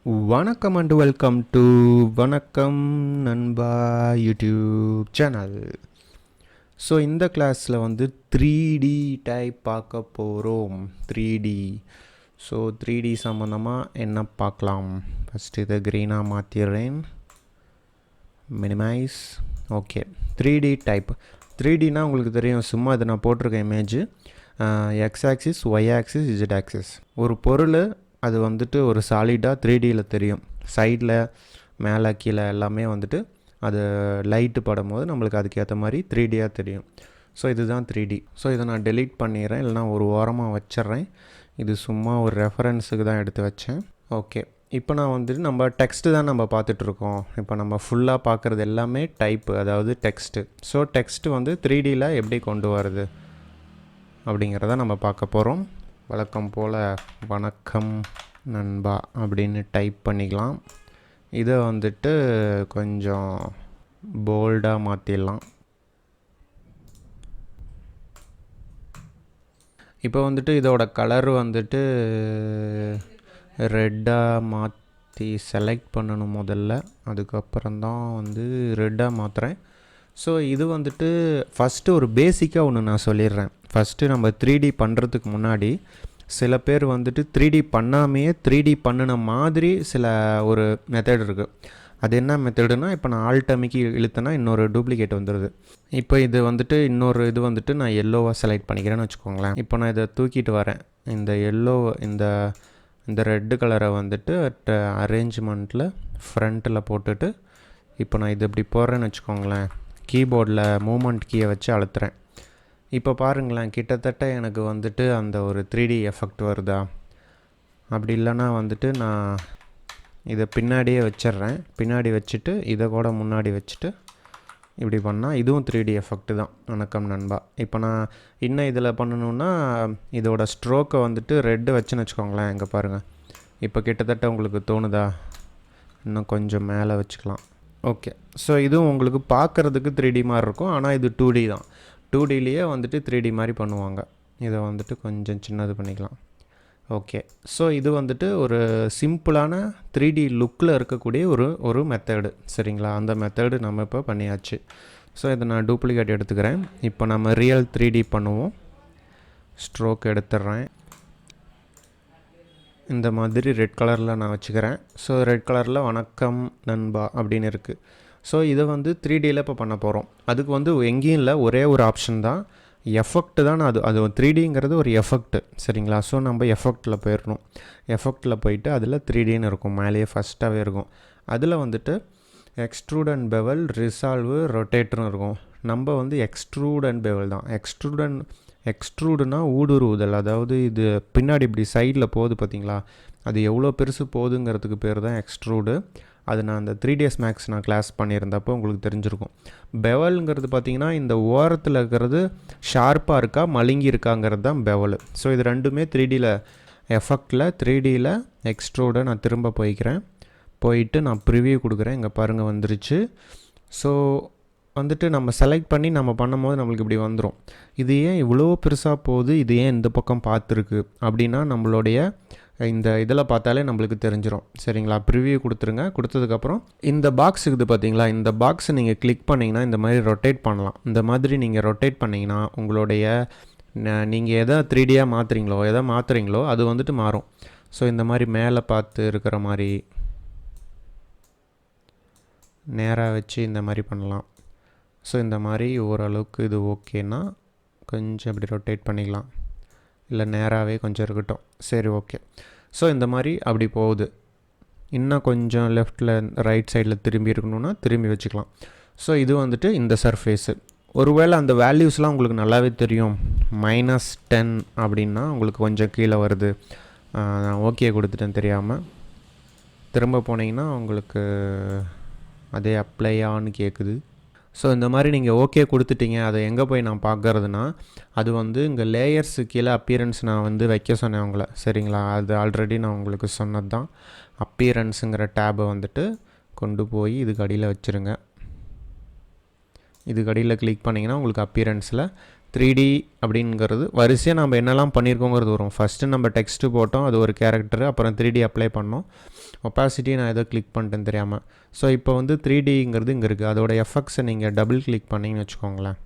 வணக்கம் and welcome to வணக்கம் நண்பா யூடியூப் சேனல். ஸோ இந்த கிளாஸில் வந்து 3D டைப் பார்க்க போகிறோம். 3D. ஸோ 3D சம்மந்தமாக என்ன பார்க்கலாம்? ஃபஸ்ட்டு இதை க்ரீனாக மாற்றிடுறேன். மினிமைஸ். ஓகே. 3D type. 3Dனா உங்களுக்கு தெரியும், சும்மா இதை நான் போட்டிருக்கேன் image. X axis, Y axis, Z axis. ஒரு பொருள் அது வந்துட்டு ஒரு சாலிடாக 3Dயில் தெரியும். சைடில் மேலே கீழே எல்லாமே வந்துட்டு அது லைட்டு படும் போது நம்மளுக்கு அதுக்கேற்ற மாதிரி 3Dயாக தெரியும். ஸோ இதுதான் 3D. ஸோ இதை நான் டெலீட் பண்ணிடுறேன், இல்லைனா ஒரு ஓரமாக வச்சிட்றேன். இது சும்மா ஒரு ரெஃபரன்ஸுக்கு தான் எடுத்து வச்சேன். ஓகே. இப்போ நான் வந்துட்டு நம்ம டெக்ஸ்ட்டு தான் நம்ம பார்த்துட்ருக்கோம். இப்போ நம்ம ஃபுல்லாக பார்க்குறது எல்லாமே டைப்பு, அதாவது டெக்ஸ்ட்டு. ஸோ டெக்ஸ்ட்டு வந்து 3Dயில் எப்படி கொண்டு வருது அப்படிங்கிறத நம்ம பார்க்க போகிறோம். வழக்கம் போல் வணக்கம் நண்பா அப்படின்னு டைப் பண்ணிக்கலாம். இதை வந்துட்டு கொஞ்சம் போல்டாக மாற்றிடலாம். இப்போ வந்துட்டு இதோட கலர் வந்துட்டு ரெட்டாக மாற்றி செலக்ட் பண்ணணும் முதல்ல. அதுக்கப்புறம்தான் வந்து ரெட்டாக மாற்றுறேன். ஸோ இது வந்துட்டு ஃபஸ்ட்டு ஒரு பேசிக்காக ஒன்று நான் சொல்லிடுறேன். ஃபஸ்ட்டு நம்ம 3D பண்ணுறதுக்கு முன்னாடி சில பேர் வந்துட்டு 3D பண்ணாமையே 3D பண்ணின மாதிரி சில ஒரு மெத்தட் இருக்குது. அது என்ன மெத்தடுனா, இப்போ நான் ஆல்டமிக்கு இழுத்தேன்னா இன்னொரு டூப்ளிகேட் வந்துடுது. இப்போ இது வந்துட்டு இன்னொரு இது வந்துட்டு நான் எல்லோவாக செலக்ட் பண்ணிக்கிறேன்னு வச்சுக்கோங்களேன். இப்போ நான் இதை தூக்கிட்டு வரேன். இந்த எல்லோ இந்த ரெட்டு கலரை வந்துட்டு அரேஞ்ச்மெண்ட்டில் ஃப்ரண்ட்டில் போட்டுட்டு இப்போ நான் இது இப்படி போடுறேன்னு வச்சுக்கோங்களேன். கீபோர்டில் மூமெண்ட் கீயை வச்சு அழுத்துறேன். இப்போ பாருங்களேன், கிட்டத்தட்ட எனக்கு வந்துட்டு அந்த ஒரு 3D எஃபெக்ட் வருதா? அப்படி இல்லைன்னா வந்துட்டு நான் இதை பின்னாடியே வச்சிட்றேன். பின்னாடி வச்சுட்டு இதை கூட முன்னாடி வச்சுட்டு இப்படி பண்ணால் இதுவும் 3D எஃபெக்ட்டு தான். வணக்கம் நண்பா. இப்போ நான் இன்னும் இதில் பண்ணணுன்னா இதோட ஸ்ட்ரோக்கை வந்துட்டு ரெட்டு வச்சுன்னு வச்சுக்கோங்களேன். இங்கே பாருங்கள், இப்போ கிட்டத்தட்ட உங்களுக்கு தோணுதா? இன்னும் கொஞ்சம் மேலே வச்சுக்கலாம். ஓகே. ஸோ இதுவும் உங்களுக்கு பார்க்குறதுக்கு 3D மாதிரி இருக்கும், ஆனால் இது 2D தான். 2Dலேயே வந்துட்டு 3D மாதிரி பண்ணுவாங்க. இதை வந்துட்டு கொஞ்சம் சின்னது பண்ணிக்கலாம். ஓகே. ஸோ இது வந்துட்டு ஒரு சிம்பிளான 3D லுக்கில் இருக்கக்கூடிய ஒரு மெத்தடு, சரிங்களா? அந்த மெத்தடு நம்ம இப்போ பண்ணியாச்சு. ஸோ இதை நான் டூப்ளிகேட் எடுத்துக்கிறேன். இப்போ நம்ம ரியல் 3D பண்ணுவோம். ஸ்ட்ரோக் எடுத்துடுறேன். இந்த மாதிரி ரெட் கலரில் நான் வச்சுக்கிறேன். ஸோ ரெட் கலரில் வணக்கம் நண்பா அப்படின்னு இருக்குது. ஸோ இதை வந்து 3Dயில் இப்போ பண்ண போகிறோம். அதுக்கு வந்து எங்கேயும் இல்லை, ஒரே ஒரு ஆப்ஷன் தான், எஃபெக்ட் தான். அது 3Dங்கிறது ஒரு எஃபெக்ட், சரிங்களா? ஸோ நம்ம எஃபெக்டில் போயிடணும். எஃபெக்டில் போயிட்டு அதில் 3Dன்னு இருக்கும், மேலேயே ஃபஸ்ட்டாகவே இருக்கும். அதில் வந்துட்டு எக்ஸ்ட்ரூட் அண்ட் பெவல், ரிசால்வு, ரொட்டேட்டரும் இருக்கும். நம்ம வந்து எக்ஸ்ட்ரூட் அண்ட் பெவல் தான். எக்ஸ்ட்ரூடுனா ஊடுருவுதல், அதாவது இது பின்னாடி இப்படி சைடில் போகுது பார்த்தீங்களா, அது எவ்வளோ பெருசு போகுதுங்கிறதுக்கு பேர் தான் எக்ஸ்ட்ரூடு. அது நான் அந்த 3ds Max நான் கிளாஸ் பண்ணியிருந்தப்போ உங்களுக்கு தெரிஞ்சிருக்கும். பெவலுங்கிறது பார்த்திங்கன்னா இந்த ஓரத்தில் இருக்கிறது ஷார்ப்பாக இருக்கா மழுங்கி இருக்காங்கிறது தான் பெவல். ஸோ இது ரெண்டுமே 3Dயில் எஃபெக்டில் 3Dயில் எக்ஸ்ட்ரூடை நான் திரும்ப போயிட்டு நான் ப்ரிவியூ கொடுக்குறேன். இங்கே பாருங்கள் வந்துருச்சு. ஸோ வந்துட்டு நம்ம செலக்ட் பண்ணி நம்ம பண்ணும்போது நம்மளுக்கு இப்படி வந்துடும். இது ஏன் இவ்வளோ பெருசாக போகுது, இது ஏன் இந்த பக்கம் பார்த்துருக்கு அப்படின்னா நம்மளுடைய இந்த இதில் பார்த்தாலே நம்மளுக்கு தெரிஞ்சிடும், சரிங்களா? ப்ரிவியூ கொடுத்துருங்க. கொடுத்ததுக்கப்புறம் இந்த பாக்ஸ் இருக்குது பார்த்தீங்களா, இந்த பாக்ஸை நீங்கள் கிளிக் பண்ணிங்கன்னா இந்த மாதிரி ரொட்டேட் பண்ணலாம். இந்த மாதிரி நீங்கள் ரொட்டேட் பண்ணிங்கன்னா உங்களுடைய நீங்கள் எதை 3Dயாக மாற்றுறீங்களோ அது வந்துட்டு மாறும். ஸோ இந்த மாதிரி மேலே பார்த்து இருக்கிற மாதிரி நேராக வச்சு இந்த மாதிரி பண்ணலாம். ஸோ இந்த மாதிரி ஓரளவுக்கு இது ஓகேன்னா கொஞ்சம் இப்படி ரொட்டேட் பண்ணிக்கலாம், இல்லை நேராகவே கொஞ்சம் இருக்கட்டும். சரி, ஓகே. ஸோ இந்த மாதிரி அப்படி போகுது. இன்னும் கொஞ்சம் லெஃப்டில் ரைட் சைடில் திரும்பி இருக்கணும்னா திரும்பி வச்சுக்கலாம். ஸோ இது வந்துட்டு இந்த சர்ஃபேஸு. ஒருவேளை அந்த வேல்யூஸ்லாம் உங்களுக்கு நல்லாவே தெரியும், -10 அப்படின்னா உங்களுக்கு கொஞ்சம் கீழே வருது. நான் ஓகே கொடுத்துட்டேன் தெரியாமல். திரும்ப போனீங்கன்னா உங்களுக்கு அதே அப்ளையான்னு கேட்குது. ஸோ இந்த மாதிரி நீங்கள் ஓகே கொடுத்துட்டீங்க. அதை எங்கே போய் நான் பார்க்குறதுனா, அது வந்து இங்கே லேயர்ஸு கீழே அப்பியரன்ஸ் நான் வந்து வைக்க சொன்னேன் உங்களை, சரிங்களா? அது ஆல்ரெடி நான் உங்களுக்கு சொன்னது தான். அப்பியரன்ஸுங்கிற டேபை வந்துட்டு கொண்டு போய் இதுக்கு அடியில் வச்சுருங்க. இதுக்கு அடியில் கிளிக் பண்ணிங்கன்னா உங்களுக்கு அப்பியரன்ஸில் 3D அப்படிங்கிறது வரிசையாக நம்ம என்னெல்லாம் பண்ணியிருக்கோங்கிறது வரும். ஃபஸ்ட்டு நம்ம டெக்ஸ்ட்டு போட்டோம், அது ஒரு கேரக்டரு, அப்புறம் 3D அப்ளை பண்ணோம். ஒப்பாசிட்டி நான் ஏதோ கிளிக் பண்ணிட்டேன்னு தெரியாமல். ஸோ இப்போ வந்து 3Dங்கிறது இங்கே இருக்குது. அதோட எஃபெக்ட்ஸை நீங்கள் டபுள் கிளிக் பண்ணிங்கன்னு வச்சுக்கோங்களேன்,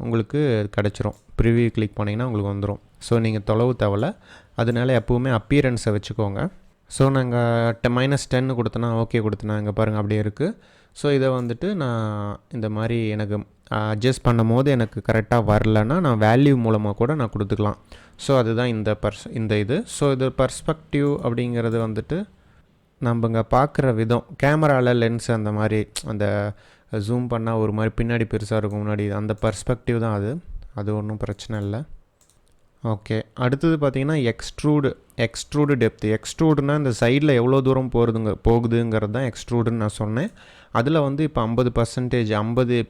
உங்களுக்கு கிடச்சிரும். ப்ரிவியூ கிளிக் பண்ணிங்கன்னா உங்களுக்கு வந்துடும். ஸோ நீங்கள் தொலைவு தேவையில்ல, அதனால எப்போவுமே அப்பியரன்ஸை வச்சுக்கோங்க. ஸோ நாங்கள் -10 கொடுத்தனா ஓகே கொடுத்தனா இங்கே பாருங்கள் அப்படியே இருக்குது. ஸோ இதை வந்துட்டு நான் இந்த மாதிரி எனக்கு அட்ஜஸ்ட் பண்ணும் போது எனக்கு கரெக்டாக வரலன்னா நான் வேல்யூ மூலமாக கூட நான் கொடுத்துக்கலாம். ஸோ அதுதான் இந்த இது. ஸோ இது பர்ஸ்பெக்டிவ் அப்படிங்கிறது வந்துட்டு நம்ம இங்கே பார்க்குற விதம், கேமராவில் லென்ஸ் அந்த மாதிரி அந்த ஜூம் பண்ணால் ஒரு மாதிரி பின்னாடி பெருசாக இருக்கும், முன்னாடி அந்த பர்ஸ்பெக்டிவ் தான் அது ஒன்றும் பிரச்சனை இல்லை. ஓகே, அடுத்தது பார்த்திங்கன்னா எக்ஸ்ட்ரூடு டெப்த்து. எக்ஸ்ட்ரூடுனா இந்த சைடில் எவ்வளோ தூரம் போகுதுங்கிறது தான் எக்ஸ்ட்ரூடுன்னு நான் சொன்னேன். அதில் வந்து இப்போ 50% 50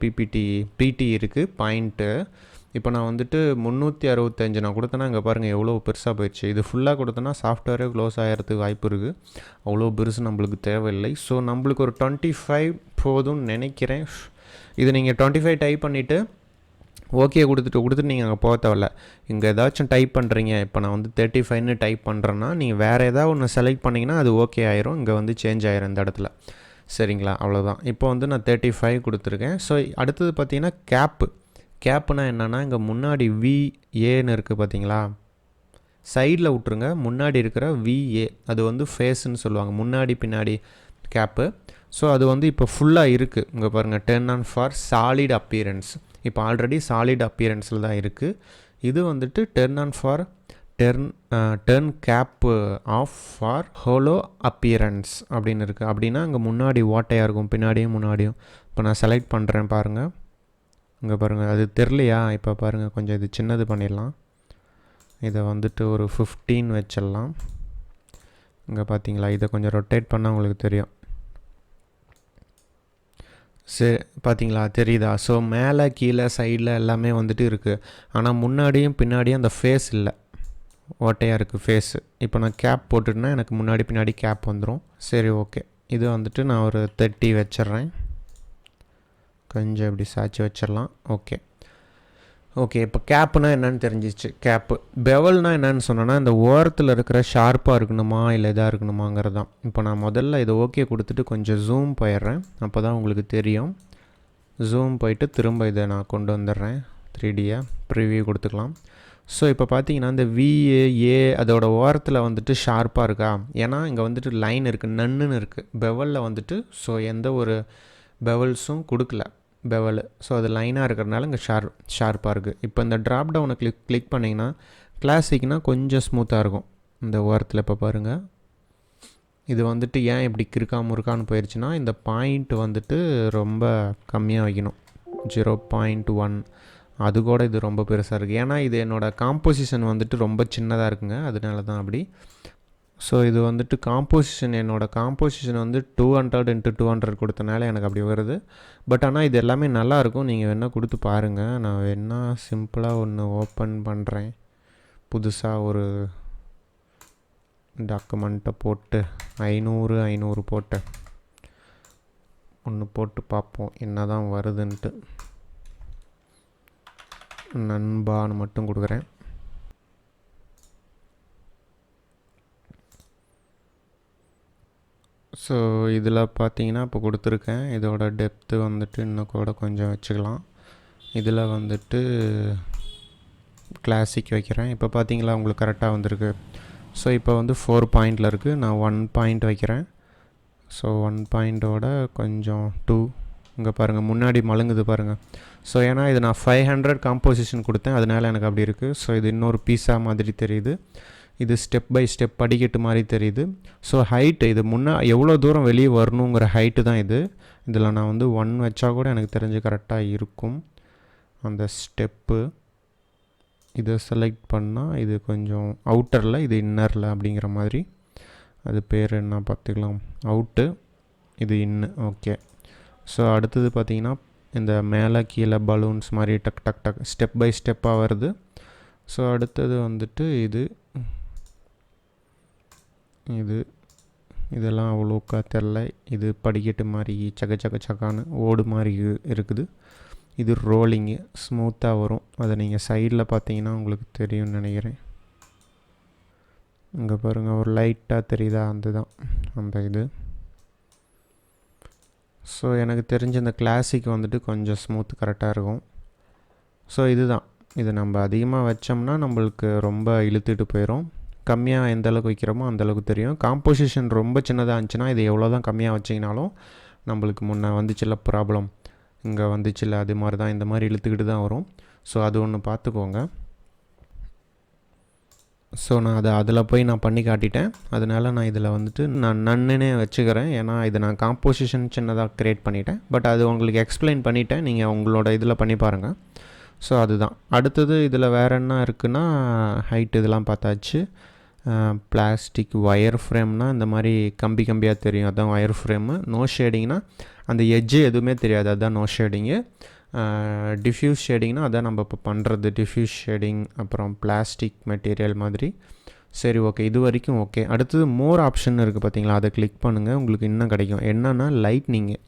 பிடி இருக்குது பாயிண்ட்டு. இப்போ நான் வந்துட்டு 365 நான் கொடுத்தேன்னா இங்கே பாருங்கள் எவ்வளோ பெருசாக போயிடுச்சு. இது ஃபுல்லாக கொடுத்தேன்னா சாஃப்ட்வேரே க்ளோஸ் ஆகிறதுக்கு வாய்ப்பு இருக்குது. அவ்வளோ பெருசு நம்மளுக்கு தேவையில்லை. ஸோ நம்மளுக்கு ஒரு 25 போதும்னு நினைக்கிறேன். இது நீங்கள் 25 டைப் பண்ணிவிட்டு ஓகே கொடுத்துட்டு நீங்கள் அங்கே போக தேவையில்ல. இங்கே ஏதாச்சும் டைப் பண்ணுறீங்க, இப்போ நான் வந்து 35ன்னு டைப் பண்ணுறேன்னா நீங்கள் வேறு ஏதாவது ஒன்று செலக்ட் பண்ணிங்கன்னா அது ஓகே ஆயிரும், இங்கே வந்து சேஞ்ச் ஆயிரும் இந்த இடத்துல. சரிங்களா, அவ்வளோதான். இப்போ வந்து நான் 35 கொடுத்துருக்கேன். ஸோ அடுத்தது பார்த்திங்கன்னா கேப்புனா என்னென்னா இங்கே முன்னாடி VAன்னு இருக்குது பார்த்தீங்களா, சைடில் விட்ருங்க. முன்னாடி இருக்கிற VA அது வந்து ஃபேஸுன்னு சொல்லுவாங்க, முன்னாடி பின்னாடி கேப்பு. ஸோ அது வந்து இப்போ ஃபுல்லாக இருக்குது. இங்கே பாருங்கள், turn on for solid appearance. இப்போ ஆல்ரெடி சாலிட் அப்பியரன்ஸில் தான் இருக்குது. இது வந்துட்டு turn on for turn cap off for hollow appearance அப்படின்னு இருக்குது. அப்படின்னா அங்கே முன்னாடி ஓட்டையாக இருக்கும், பின்னாடியும் முன்னாடியும். இப்போ நான் செலக்ட் பண்ணுறேன் பாருங்கள், இங்கே பாருங்கள், அது தெரிலையா? இப்போ பாருங்கள், கொஞ்சம் இது சின்னது பண்ணிடலாம். இதை வந்துட்டு ஒரு 15 வச்சிடலாம். இங்கே பார்த்தீங்களா, இதை கொஞ்சம் ரொட்டேட் பண்ணால் உங்களுக்கு தெரியும். சரி, பார்த்தீங்களா, தெரியுதா? ஸோ மேலே கீழே சைடில் எல்லாமே வந்துட்டு இருக்குது. ஆனால் முன்னாடியும் பின்னாடியும் அந்த ஃபேஸ் இல்லை, ஓட்டையாக இருக்குது ஃபேஸு. இப்போ நான் கேப் போட்டுட்டேன்னா எனக்கு முன்னாடி பின்னாடி கேப் வந்துடும். சரி, ஓகே. இது வந்துட்டு நான் ஒரு 30 வச்சிட்றேன். கொஞ்சம் இப்படி சாய்ச்சி வச்சிடலாம். ஓகே இப்போ கேப்புனா என்னென்னு தெரிஞ்சிச்சு. பெவல்னால் என்னென்னு சொன்னோன்னா இந்த ஓரத்தில் இருக்கிற ஷார்ப்பாக இருக்கணுமா இல்லை இதாக இருக்கணுமாங்கிறது தான். இப்போ நான் முதல்ல இதை ஓகே கொடுத்துட்டு கொஞ்சம் ஜூம் போயிடுறேன், அப்போ தான் உங்களுக்கு தெரியும். ஜூம் போயிட்டு திரும்ப இதை நான் கொண்டு வந்துடுறேன் 3Dயை ப்ரிவியூ கொடுத்துக்கலாம். ஸோ இப்போ பார்த்தீங்கன்னா இந்த VA அதோட ஓரத்தில் வந்துட்டு ஷார்ப்பாக இருக்கா, ஏன்னா இங்கே வந்துட்டு லைன் இருக்குது, நன்னுன்னு இருக்குது. பெவலில் வந்துட்டு ஸோ எந்த ஒரு பெவல்ஸும் கொடுக்கல பெவல். ஸோ அது லைனாக இருக்கிறதுனால இங்கே ஷார்ப்பாக இருக்குது. இப்போ இந்த ட்ராப் டவுனை கிளிக் பண்ணிங்கன்னா கிளாசிக்னால் கொஞ்சம் ஸ்மூத்தாக இருக்கும் இந்த ஓரத்தில். இப்போ பாருங்கள், இது வந்துட்டு ஏன் இப்படி முறுக்கான்னு போயிடுச்சுன்னா இந்த பாயிண்ட் வந்துட்டு ரொம்ப கம்மியாக வைக்கணும், 0.1. அது கூட இது ரொம்ப பெருசாக இருக்குது, ஏன்னா இது என்னோடய காம்போசிஷன் வந்துட்டு ரொம்ப சின்னதாக இருக்குங்க, அதனால தான் அப்படி. ஸோ இது வந்துட்டு என்னோடய காம்போசிஷன் வந்து 200x200 கொடுத்தனால எனக்கு அப்படி வருது. பட் ஆனால் இது எல்லாமே நல்லாயிருக்கும், நீங்கள் வேணால் கொடுத்து பாருங்கள். நான் வேணால் சிம்பிளாக ஒன்று ஓப்பன் பண்ணுறேன், புதுசாக ஒரு டாக்குமெண்ட்டை போட்டு 500 போட்டு ஒன்று போட்டு பார்ப்போம் என்ன தான் வருதுன்ட்டு. நண்பான்னு மட்டும் கொடுக்குறேன். ஸோ இதில் பார்த்தீங்கன்னா இப்போ கொடுத்துருக்கேன். இதோட டெப்த்து வந்துட்டு இன்னும் கூட கொஞ்சம் வச்சுக்கலாம். இதில் வந்துட்டு கிளாசிக் வைக்கிறேன். இப்போ பார்த்தீங்களா உங்களுக்கு கரெக்டாக வந்திருக்கு. ஸோ இப்போ வந்து 4 பாயிண்டில் இருக்குது, நான் 1 பாயிண்ட் வைக்கிறேன். ஸோ 1 பாயிண்டோட கொஞ்சம் 2 இங்கே பாருங்கள் முன்னாடி மழுங்குது பாருங்கள். ஸோ ஏன்னா இது நான் 500 காம்போசிஷன் கொடுத்தேன், அதனால் எனக்கு அப்படி இருக்குது. ஸோ இது இன்னொரு பீஸா மாதிரி தெரியுது, இது ஸ்டெப் பை ஸ்டெப் படிக்கட்டு மாதிரி தெரியுது. ஸோ ஹைட்டு இது எவ்வளோ தூரம் வெளியே வரணுங்கிற ஹைட்டு தான் இது. இதில் நான் வந்து 1 வச்சா கூட எனக்கு தெரிஞ்சு கரெக்டாக இருக்கும் அந்த ஸ்டெப்பு. இதை செலக்ட் பண்ணால் இது கொஞ்சம் அவுட்டரில், இது இன்னரில் அப்படிங்கிற மாதிரி. அது பேர் என்ன பார்த்துக்கலாம், அவுட்டு, இது இன்னு. ஓகே, ஸோ அடுத்தது பார்த்திங்கன்னா இந்த மேலே கீழே பலூன்ஸ் மாதிரி டக் டக் டக் ஸ்டெப் பை ஸ்டெப்பாக வருது. ஸோ அடுத்தது வந்துட்டு இதெல்லாம் அவ்வளோக்கா தெரில, இது படிக்கட்டு மாதிரி சக்கான்னு ஓடு மாதிரி இருக்குது. இது ரோலிங்கு ஸ்மூத்தாக வரும். அதை நீங்கள் சைடில் பார்த்தீங்கன்னா உங்களுக்கு தெரியும்னு நினைக்கிறேன். இங்கே பாருங்கள், ஒரு லைட்டாக தெரியுதா, அதுதான் அந்த இது. ஸோ எனக்கு தெரிஞ்ச இந்த கிளாசிக் வந்துட்டு கொஞ்சம் ஸ்மூத் கரெக்டாக இருக்கும். ஸோ இதுதான், இது நம்ம அதிகமாக வச்சோம்னா நம்மளுக்கு ரொம்ப இழுத்துட்டு போயிடும். கம்மியாக எந்த அளவுக்கு வைக்கிறோமோ அந்தளவுக்கு தெரியும். காம்போசிஷன் ரொம்ப சின்னதாக இருந்துச்சுன்னா இது எவ்வளோ தான் கம்மியாக வச்சிங்கனாலும் நம்மளுக்கு முன்னே வந்துச்சுல ப்ராப்ளம், இங்கே வந்துச்சுல, அது மாதிரி தான் இந்த மாதிரி இழுத்துக்கிட்டு தான் வரும். ஸோ அது ஒன்று பார்த்துக்கோங்க. ஸோ நான் அதில் போய் நான் பண்ணி காட்டிட்டேன். அதனால் நான் இதில் வந்துட்டு நான் நன்னுனே வச்சுக்கிறேன். ஏன்னா இதை நான் காம்போசிஷன் சின்னதாக க்ரியேட் பண்ணிட்டேன். பட் அது உங்களுக்கு எக்ஸ்பிளைன் பண்ணிட்டேன், நீங்கள் உங்களோட இதில் பண்ணி பாருங்கள். ஸோ அதுதான். அடுத்தது இதில் வேறு என்ன இருக்குன்னா, ஹைட் இதெல்லாம் பார்த்தாச்சு. பிளாஸ்டிக் ஒயர் ஃப்ரேம்னால் இந்த மாதிரி கம்பி கம்பியாக தெரியும், அதுதான் ஒயர் ஃப்ரேமு. நோ ஷேடிங்னா அந்த எட்ஜு எதுவுமே தெரியாது, அதுதான் நோ ஷேடிங்கு. டிஃப்யூஸ் ஷேடிங்னா அதான் நம்ம இப்போ பண்ணுறது, டிஃப்யூஸ் ஷேடிங். அப்புறம் பிளாஸ்டிக் மெட்டீரியல் மாதிரி. சரி, ஓகே, இது வரைக்கும் ஓகே. அடுத்தது மோர் ஆப்ஷன் இருக்குது பார்த்தீங்களா, அதை கிளிக் பண்ணுங்கள், உங்களுக்கு இன்னும் கிடைக்கும். என்னென்னா லைட்னிங்கு.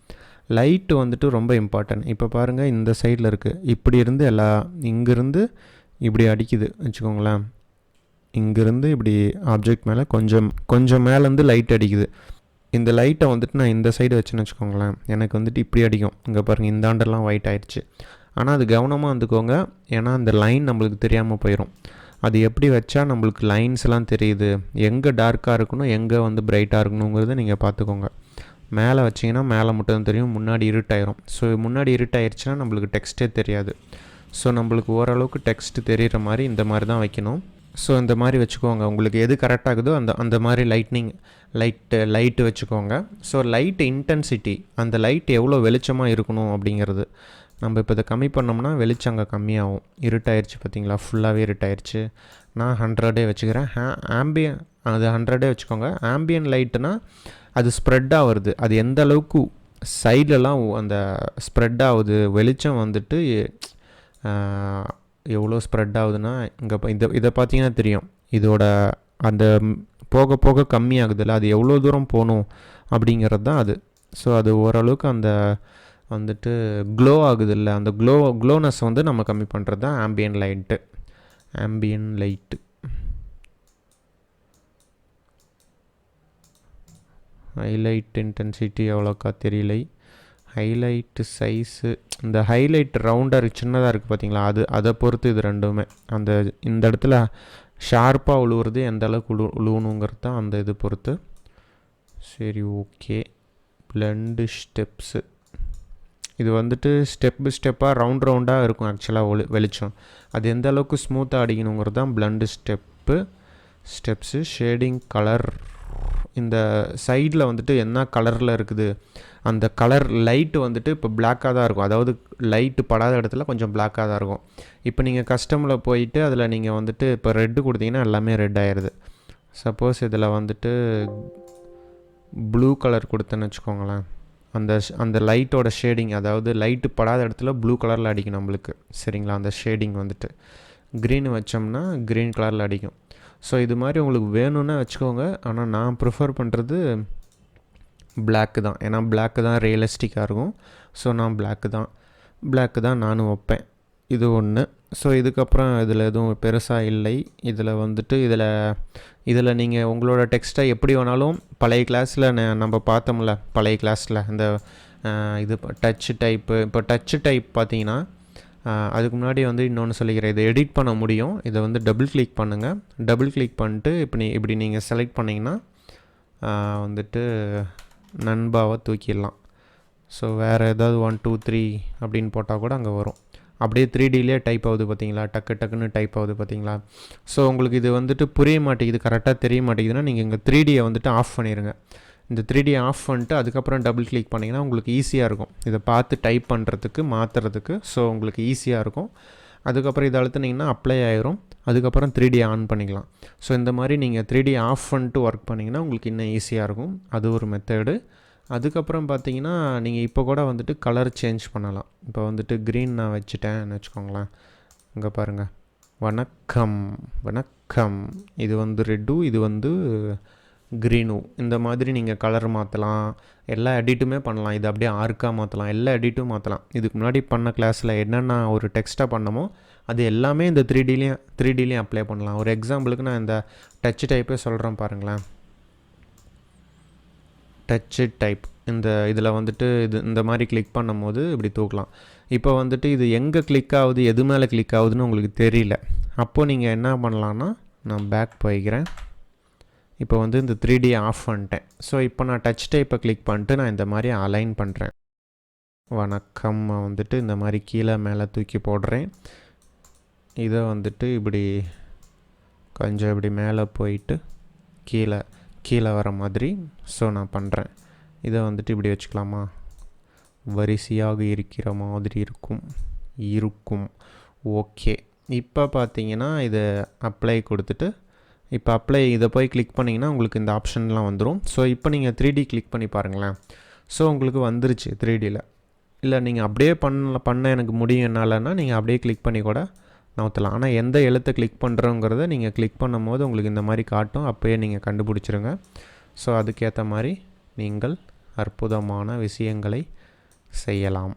லைட்டு வந்துட்டு ரொம்ப இம்பார்ட்டன்ட். இப்போ பாருங்கள், இந்த சைடில் இருக்குது, இப்படி இருந்து இங்கேருந்து இப்படி அடிக்குது வச்சுக்கோங்களேன். இங்கேருந்து இப்படி ஆப்ஜெக்ட் மேலே கொஞ்சம் மேலேருந்து லைட் அடிக்குது. இந்த லைட்டை வந்துட்டு நான் இந்த சைடு வச்சுன்னு வச்சுக்கோங்களேன், எனக்கு வந்துட்டு இப்படி அடிக்கும். இங்கே பாருங்கள், இந்த ஆண்டெல்லாம் ஒயிட் ஆயிடுச்சு. ஆனால் அது கவனமாக இருந்துக்கோங்க, ஏன்னா அந்த லைன் நம்மளுக்கு தெரியாமல் போயிடும். அது எப்படி வச்சா நம்மளுக்கு லைன்ஸ்லாம் தெரியுது, எங்கே டார்க்காக இருக்கணும் எங்கே வந்து பிரைட்டாக இருக்கணுங்கிறத நீங்கள் பார்த்துக்கோங்க. மேலே வச்சிங்கன்னா மேலே மட்டும் தெரியும், முன்னாடி இருட்டாயிரும். ஸோ முன்னாடி இருட்டாயிருச்சுன்னா நம்மளுக்கு டெக்ஸ்ட்டே தெரியாது. ஸோ நம்மளுக்கு ஓரளவுக்கு டெக்ஸ்ட் தெரிகிற மாதிரி இந்த மாதிரி தான் வைக்கணும். ஸோ இந்த மாதிரி வச்சுக்கோங்க, உங்களுக்கு எது கரெக்டாகுதோ அந்த மாதிரி லைட்டு வச்சுக்கோங்க. ஸோ லைட் இன்டென்சிட்டி, அந்த லைட் எவ்வளோ வெளிச்சமாக இருக்கணும் அப்படிங்கிறது. நம்ம இப்போ இதை கம்மி பண்ணோம்னா வெளிச்சம் அங்கே கம்மியாகும். இருட்டாயிருச்சு பார்த்தீங்களா, ஃபுல்லாகவே இருட்டாயிருச்சு. நான் 100 வச்சுக்கிறேன். அது 100 வச்சுக்கோங்க. ஆம்பியன் லைட்டுனா அது ஸ்ப்ரெட்டாக வருது, அது எந்த அளவுக்கு சைட்லலாம் அந்த ஸ்ப்ரெட் ஆகுது, வெளிச்சம் வந்துட்டு எவ்வளோ ஸ்ப்ரெட் ஆகுதுன்னா இங்கே இதை பார்த்தீங்கன்னா தெரியும், இதோட அந்த போக போக கம்மியாகுதுல்ல, அது எவ்வளோ தூரம் போகணும் அப்படிங்கிறது தான் அது. ஸோ அது ஓரளவுக்கு அந்த வந்துட்டு க்ளோ ஆகுதுல்ல, அந்த க்ளோனஸ் வந்து நம்ம கம்மி பண்ணுறது தான் ஆம்பியன் லைட்டு. ஹைலைட் இன்டென்சிட்டி அவ்வளோக்கா தெரியலை. ஹைலைட்டு சைஸு, இந்த ஹைலைட் ரவுண்டாக சின்னதாக இருக்குது பார்த்தீங்களா, அதை பொறுத்து இது ரெண்டுமே. இந்த இடத்துல ஷார்ப்பாக உழுவுறது எந்த அளவுக்கு உழுவணுங்கிறது தான் அந்த இது பொறுத்து. சரி, ஓகே. பிளண்டு ஸ்டெப்ஸு, இது வந்துட்டு ஸ்டெப்பாக ரவுண்டாக இருக்கும் ஆக்சுவலாக வெளிச்சம். அது எந்த அளவுக்கு ஸ்மூத்தாக அடிக்கணுங்கிறது தான் பிளண்டு ஸ்டெப்ஸு. ஷேடிங் கலர், இந்த சைடில் வந்துட்டு என்ன கலரில் இருக்குது அந்த கலர் லைட்டு வந்துட்டு இப்போ பிளாக்காக தான் இருக்கும், அதாவது லைட்டு படாத இடத்துல கொஞ்சம் பிளாக்காக தான் இருக்கும். இப்போ நீங்கள் கஸ்டமில் போயிட்டு அதில் நீங்கள் வந்துட்டு இப்போ ரெட்டு கொடுத்தீங்கன்னா எல்லாமே ரெட் ஆயிடுது. சப்போஸ் இதில் வந்துட்டு ப்ளூ கலர் கொடுத்தேன்னு வச்சுக்கோங்களேன், அந்த லைட்டோட ஷேடிங், அதாவது லைட்டு படாத இடத்துல ப்ளூ கலரில் அடிக்கும் நம்மளுக்கு, சரிங்களா. அந்த ஷேடிங் வந்துட்டு க்ரீன் வச்சோம்னா க்ரீன் கலரில் அடிக்கும். ஸோ இது மாதிரி உங்களுக்கு வேணும்னா வச்சுக்கோங்க. ஆனால் நான் ப்ரிஃபர் பண்ணுறது பிளாக்கு தான், ஏன்னா பிளாக்கு தான் ரியலிஸ்டிக்காக இருக்கும். ஸோ நான் பிளாக்கு தான் நானும் வைப்பேன். இது ஒன்று. ஸோ இதுக்கப்புறம் இதில் எதுவும் பெருசாக இல்லை. இதில் வந்துட்டு இதில் நீங்கள் உங்களோட டெக்ஸ்ட்டை எப்படி வேணாலும் பழைய கிளாஸில் நம்ம பார்த்தோம்ல, பழைய கிளாஸில் இந்த இது டச்சு டைப்பு, இப்போ டச்சு டைப் பார்த்தீங்கன்னா அதுக்கு முன்னாடி வந்து இன்னொன்று சொல்லிக்கிறேன், இதை எடிட் பண்ண முடியும். இதை வந்து டபுள் கிளிக் பண்ணுங்கள். டபுள் கிளிக் பண்ணிட்டு இப்படி நீங்கள் செலக்ட் பண்ணிங்கன்னா வந்துட்டு நண்பாவை தூக்கிடலாம். ஸோ வேறு ஏதாவது 1 2 3 அப்படின்னு போட்டால் கூட அங்கே வரும். அப்படியே 3Dலே டைப் ஆகுது பார்த்தீங்களா, டக்குன்னு டைப் ஆகுது பார்த்தீங்களா. ஸோ உங்களுக்கு இது வந்துட்டு புரிய மாட்டேங்குது, கரெக்டாக தெரிய மாட்டேங்குதுன்னா நீங்கள் இங்கே 3Dயை வந்துட்டு ஆஃப் பண்ணிடுங்க. இந்த 3Dயை ஆஃப் பண்ணிட்டு அதுக்கப்புறம் டபுள் கிளிக் பண்ணிங்கன்னா உங்களுக்கு ஈஸியாக இருக்கும் இதை பார்த்து டைப் பண்ணுறதுக்கு, மாற்றுறதுக்கு. ஸோ உங்களுக்கு ஈஸியாக இருக்கும். அதுக்கப்புறம் இதை அழுத்துனீங்கன்னா அப்ளை ஆயிரும். அதுக்கப்புறம் 3D ஆன் பண்ணிக்கலாம். ஸோ இந்த மாதிரி நீங்கள் 3D ஆஃப் பண்ணிட்டு ஒர்க் பண்ணிங்கன்னா உங்களுக்கு இன்னும் ஈஸியாக இருக்கும். அது ஒரு மெத்தடு. அதுக்கப்புறம் பார்த்தீங்கன்னா நீங்கள் இப்போ கூட வந்துட்டு கலர் சேஞ்ச் பண்ணலாம். இப்போ வந்துட்டு க்ரீன் நான் வச்சுட்டேன்னு வச்சுக்கோங்களேன். இங்கே பாருங்கள், வணக்கம். இது வந்து ரெட்டு, இது வந்து க்ரீனு இந்த மாதிரி நீங்கள் கலர் மாற்றலாம், எல்லா எடிட்டுமே பண்ணலாம். இது அப்படியே ஆர்க்காக மாற்றலாம், எல்லா எடிட்டும் மாற்றலாம். இதுக்கு முன்னாடி பண்ண கிளாஸில் என்னென்ன ஒரு டெக்ஸ்ட்டாக பண்ணமோ அது எல்லாமே இந்த 3Dலேயும் அப்ளை பண்ணலாம். ஒரு எக்ஸாம்பிளுக்கு நான் இந்த டச் டைப்பே சொல்கிறேன் பாருங்களேன். டச்சு டைப் இந்த இதில் வந்துட்டு இந்த மாதிரி கிளிக் பண்ணும் போது இப்படி தூக்கலாம். இப்போ வந்துட்டு இது எங்கே கிளிக் ஆகுது, எது மேலே கிளிக் ஆகுதுன்னு உங்களுக்கு தெரியல. அப்போது நீங்கள் என்ன பண்ணலான்னா, நான் பேக் போய்க்கிறேன். இப்போ வந்து இந்த 3D ஆஃப் பண்ணிட்டேன். ஸோ இப்போ நான் டச் டைப்பை கிளிக் பண்ணிட்டு நான் இந்த மாதிரி அலைன் பண்ணுறேன். வணக்கம் வந்துட்டு இந்த மாதிரி கீழே மேலே தூக்கி போடுறேன். இதை வந்துட்டு இப்படி கொஞ்சம் இப்படி மேலே போயிட்டு கீழே வர மாதிரி ஸோ நான் பண்ணுறேன். இதை வந்துட்டு இப்படி வச்சுக்கலாமா, வரிசையாக இருக்கிற மாதிரி இருக்கும். ஓகே, இப்போ பார்த்தீங்கன்னா இதை அப்ளை கொடுத்துட்டு இப்போ இதை போய் கிளிக் பண்ணிங்கன்னா உங்களுக்கு இந்த ஆப்ஷன்லாம் வந்துடும். ஸோ இப்போ நீங்கள் 3D கிளிக் பண்ணி பாருங்களேன். ஸோ உங்களுக்கு வந்துருச்சு 3Dயில். இல்லை நீங்கள் அப்படியே பண்ண எனக்கு முடியும் என்னாலன்னா நீங்கள் அப்படியே கிளிக் பண்ணி கூட நவுத்தலாம். ஆனால் எந்த எழுத்தை கிளிக் பண்ணுறோங்கிறத நீங்கள் கிளிக் பண்ணும் போது உங்களுக்கு இந்த மாதிரி காட்டும். அப்போயே நீங்கள் கண்டுபிடிச்சிருங்க. ஸோ அதுக்கேற்ற மாதிரி நீங்கள் அற்புதமான விஷயங்களை செய்யலாம்.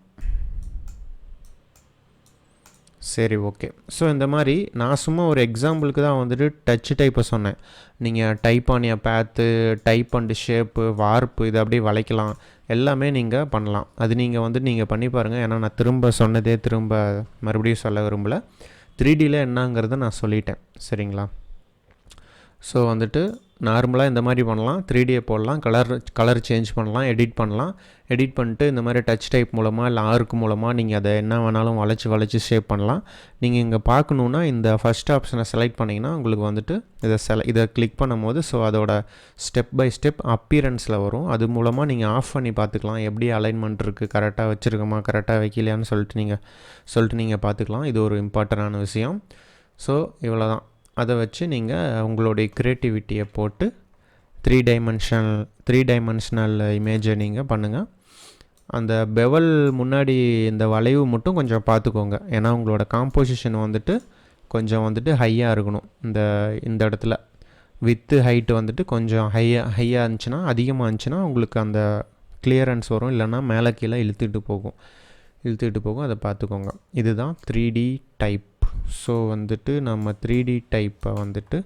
சரி, ஓகே. ஸோ இந்த மாதிரி நான் சும்மா ஒரு எக்ஸாம்பிளுக்கு தான் வந்துட்டு டச் டைப்பை சொன்னேன். நீங்கள் டைப் ஆனிய பேத்து, டைப் அண்டு ஷேப்பு, வார்ப்பு இதை அப்படியே வளைக்கலாம், எல்லாமே நீங்கள் பண்ணலாம். அது நீங்கள் பண்ணி பாருங்கள். ஏன்னா நான் திரும்ப மறுபடியும் சொல்ல விரும்பலை. 3Dயில் என்னங்கிறத நான் சொல்லிட்டேன், சரிங்களா? ஸோ வந்துட்டு நார்மலாக இந்த மாதிரி பண்ணலாம். 3Dயை போடலாம், கலர் சேஞ்ச் பண்ணலாம், எடிட் பண்ணிட்டு இந்த மாதிரி டச் டைப் மூலமாக இல்லை ஆர்க் மூலமாக நீங்கள் அதை என்ன வேணாலும் வளைச்சி ஷேப் பண்ணலாம். நீங்கள் இங்கே பார்க்கணுன்னா இந்த ஃபஸ்ட் ஆப்ஷனை செலக்ட் பண்ணிங்கன்னா உங்களுக்கு வந்துட்டு இதை கிளிக் பண்ணும் போது ஸோ அதோட ஸ்டெப் பை ஸ்டெப் அப்பியரன்ஸில் வரும். அது மூலமாக நீங்கள் ஆஃப் பண்ணி பார்த்துக்கலாம், எப்படி அலைன்மெண்ட் இருக்குது, கரெக்டாக வச்சுருக்கோமா கரெக்டாக வைக்கலையான்னு சொல்லிட்டு நீங்கள் பார்த்துக்கலாம். இது ஒரு இம்பார்ட்டண்டான விஷயம். ஸோ இவ்வளோ தான். அதை வச்சு நீங்கள் உங்களுடைய க்ரியேட்டிவிட்டியை போட்டு 3 டைமென்ஷனல் இமேஜை நீங்கள் பண்ணுங்கள். அந்த பெவல் முன்னாடி இந்த வளைவு மட்டும் கொஞ்சம் பார்த்துக்கோங்க. ஏன்னா உங்களோட காம்போசிஷன் வந்துட்டு கொஞ்சம் வந்துட்டு ஹையாக இருக்கணும். இந்த இடத்துல வித்து ஹைட்டு வந்துட்டு கொஞ்சம் ஹையாக இருந்துச்சுன்னா, அதிகமாக இருந்துச்சுன்னா உங்களுக்கு அந்த கிளியரன்ஸ் வரும், இல்லைன்னா மேலே கீழே இழுத்துட்டு போகும். அதை பார்த்துக்கோங்க. இதுதான் 3D டைப். ஸோ வந்துட்டு நம்ம 3D டைப்பை வந்துட்டு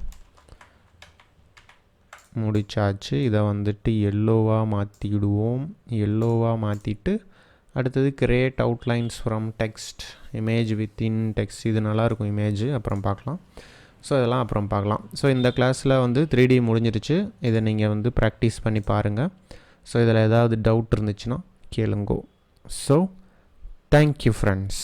முடிச்சாச்சு. இதை வந்துட்டு எல்லோவாக மாற்றிட்டு அடுத்தது create outlines from text, image within text. இது நல்லாயிருக்கும் இமேஜ், அப்புறம் பார்க்கலாம். ஸோ இதெல்லாம் அப்புறம் பார்க்கலாம். ஸோ இந்த கிளாஸில் வந்து 3D முடிஞ்சிருச்சு. இதை நீங்கள் வந்து ப்ராக்டிஸ் பண்ணி பாருங்கள். ஸோ இதில் ஏதாவது டவுட் இருந்துச்சுன்னா கேளுங்கோ. So thank you friends.